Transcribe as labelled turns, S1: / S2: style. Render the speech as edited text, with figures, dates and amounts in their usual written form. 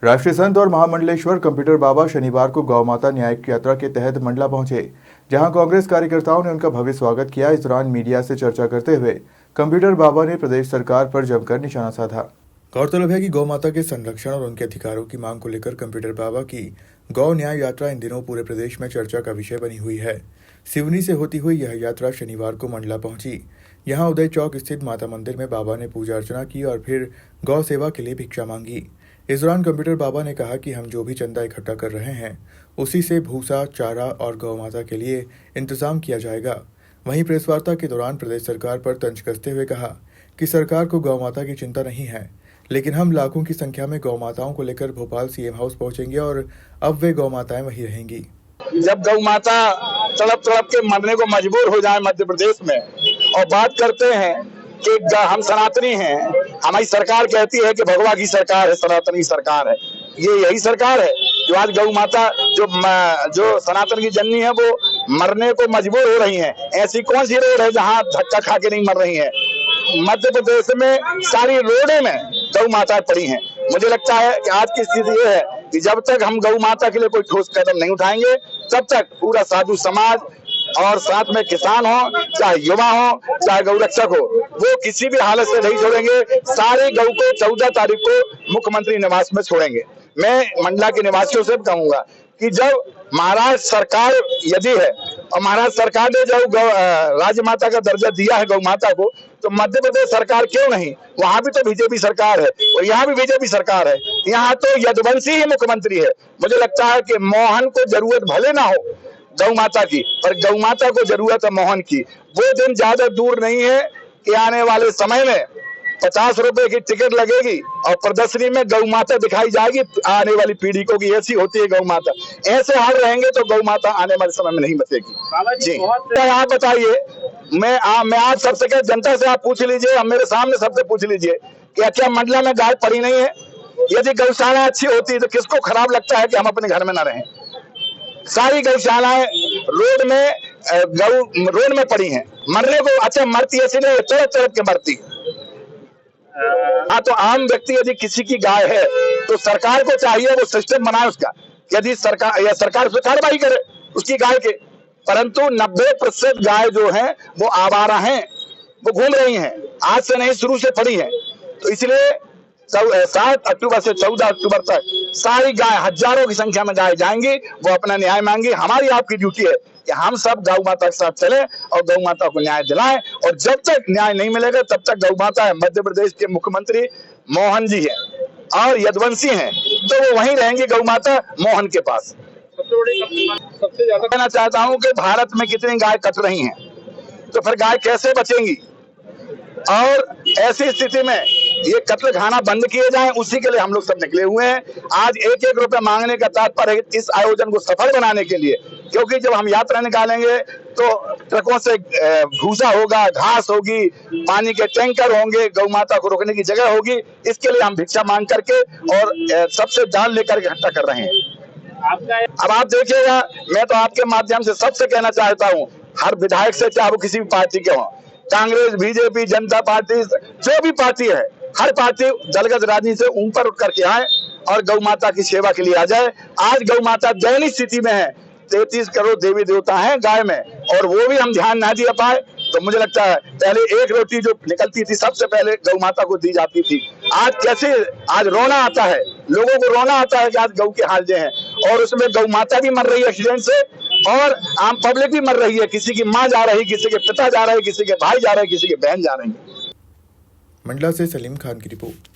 S1: राष्ट्रीय संत और महामंडलेश्वर कंप्यूटर बाबा शनिवार को गौ माता न्यायिक यात्रा के तहत मंडला पहुंचे, जहां कांग्रेस कार्यकर्ताओं ने उनका भव्य स्वागत किया। इस दौरान मीडिया से चर्चा करते हुए कंप्यूटर बाबा ने प्रदेश सरकार पर जमकर निशाना साधा। गौरतलब है कि गौ माता के संरक्षण और उनके अधिकारों की मांग को लेकर कंप्यूटर बाबा की गौ न्याय यात्रा इन दिनों पूरे प्रदेश में चर्चा का विषय बनी हुई है। सिवनी से होती हुई यह यात्रा शनिवार को मंडला पहुंची। यहां उदय चौक स्थित माता मंदिर में बाबा ने पूजा अर्चना की और फिर गौ सेवा के लिए भिक्षा मांगी। इस दौरान कंप्यूटर बाबा ने कहा कि हम जो भी चंदा इकट्ठा कर रहे हैं उसी से भूसा, चारा और गौ माता के लिए इंतजाम किया जाएगा। वहीं प्रेस वार्ता के दौरान प्रदेश सरकार पर तंज कसते हुए कहा कि सरकार को गौ माता की चिंता नहीं है, लेकिन हम लाखों की संख्या में गौ माताओं को लेकर भोपाल सीएम हाउस पहुंचेंगे और अब वे गौ माताएं वहीं रहेंगी।
S2: जब गौ माता तड़प तड़प के मरने को मजबूर हो जाए मध्य प्रदेश में और बात करते हैं कि हम सनातनी हैं, हमारी सरकार कहती है कि भगवा की सरकार है, सनातनी सरकार है। ये यही सरकार है जो आज गौ माता जो सनातन की जननी है वो मरने को मजबूर हो रही हैं। ऐसी कौन सी रोड है जहां धक्का खा के नहीं मर रही है? मध्य प्रदेश में सारी रोडे में गौ माता पड़ी हैं। मुझे लगता है कि आज की स्थिति ये है कि जब तक हम गौ माता के लिए कोई ठोस कदम नहीं उठाएंगे तब तक पूरा साधु समाज और साथ में किसान हो, चाहे युवा हो, चाहे गौ रक्षक हो, वो किसी भी हालत से नहीं छोड़ेंगे। सारे गौ को 14 तारीख को मुख्यमंत्री निवास में छोड़ेंगे। मैं मंडला के निवासियों से कहूंगा कि जब महाराष्ट्र सरकार यदि है और महाराष्ट्र सरकार ने जब राज्य माता का दर्जा दिया है गौ माता को, तो मध्य प्रदेश सरकार क्यों नहीं? वहां भी तो बीजेपी सरकार है और यहाँ भी बीजेपी सरकार है। यहाँ तो यदुवंशी ही मुख्यमंत्री है। मुझे लगता है कि मोहन को जरूरत भले ना हो गौ माता की, पर गौ माता को जरूरत है मोहन की। वो दिन ज्यादा दूर नहीं है कि आने वाले समय में 50 रुपए की टिकट लगेगी और प्रदर्शनी में गौ माता दिखाई जाएगी आने वाली पीढ़ी को कि ऐसी होती है गौ माता। ऐसे हाल रहेंगे तो गौ माता आने वाले समय में नहीं बचेगी। जी आप बताइए, मैं आज सबसे कह जनता से आप पूछ लीजिए, हम मेरे सामने सबसे पूछ लीजिए कि क्या मंडला में गाय पड़ी नहीं है? यदि गौशाला अच्छी होती तो किसको खराब लगता है कि हम अपने घर में न रहें? सारी गौशालाएं रोड में पड़ी हैं। मरने को अच्छा मरती है इसलिए तड़प के मरती। हाँ, तो आम व्यक्ति यदि किसी की गाय है तो सरकार को चाहिए वो सिस्टम बनाए उसका, यदि सरकार उस पर कार्रवाई करे उसकी गाय के। परंतु 90% गाय जो है वो आवारा हैं, वो घूम रही हैं, आज से नहीं शुरू से पड़ी हैं। तो इसलिए 7 अक्टूबर से 14 अक्टूबर तक सारी गाय, हजारों की संख्या में गाय जाएंगी, वो अपना न्याय मांगी। हमारी आपकी ड्यूटी है कि हम सब गौ माता के साथ चलें और गौ माता को न्याय दिलाएं। और जब तक न्याय नहीं मिलेगा तब तक गौ माता है। मध्य प्रदेश के मुख्यमंत्री मोहन जी हैं और यदुवंशी हैं, तो वो वहीं रहेंगी गौ माता मोहन के पास। सबसे ज्यादा कहना चाहता हूँ कि भारत में कितनी गाय कट रही हैं, तो फिर गाय कैसे बचेंगी? और ऐसी स्थिति में ये कत्ल खाना बंद किए जाएं, उसी के लिए हम लोग सब निकले हुए हैं। आज 1-1 रुपए मांगने का तात्पर्य है इस आयोजन को सफल बनाने के लिए, क्योंकि जब हम यात्रा निकालेंगे तो ट्रकों से भूसा होगा, घास होगी, पानी के टैंकर होंगे, गौ माता को रोकने की जगह होगी। इसके लिए हम भिक्षा मांग करके और सबसे दान लेकर इकट्ठा कर रहे हैं। अब आप देखिएगा, मैं तो आपके माध्यम से सबसे कहना चाहता हूँ, हर विधायक से चाहे वो किसी भी पार्टी के हों, कांग्रेस, बीजेपी, जनता पार्टी, जो भी पार्टी है, हर पार्टी दलगत राजनीति से ऊपर उठ करके आए और गौ माता की सेवा के लिए आ जाए। आज गौ माता दयनीय स्थिति में है। 33 करोड़ देवी देवता हैं गाय में, और वो भी हम ध्यान ना दे पाए। तो मुझे लगता है पहले एक रोटी जो निकलती थी सबसे पहले गौ माता को दी जाती थी। आज रोना आता है, लोगों को रोना आता है कि आज गौ के हाल जो हैं, और उसमें गौ माता भी मर रही है एक्सीडेंट से और आम पब्लिक भी मर रही है। किसी की माँ जा रही, किसी के पिता जा रहे, किसी के भाई जा रहे, किसी के बहन जा रही है।
S1: मंडला से सलीम खान की रिपोर्ट।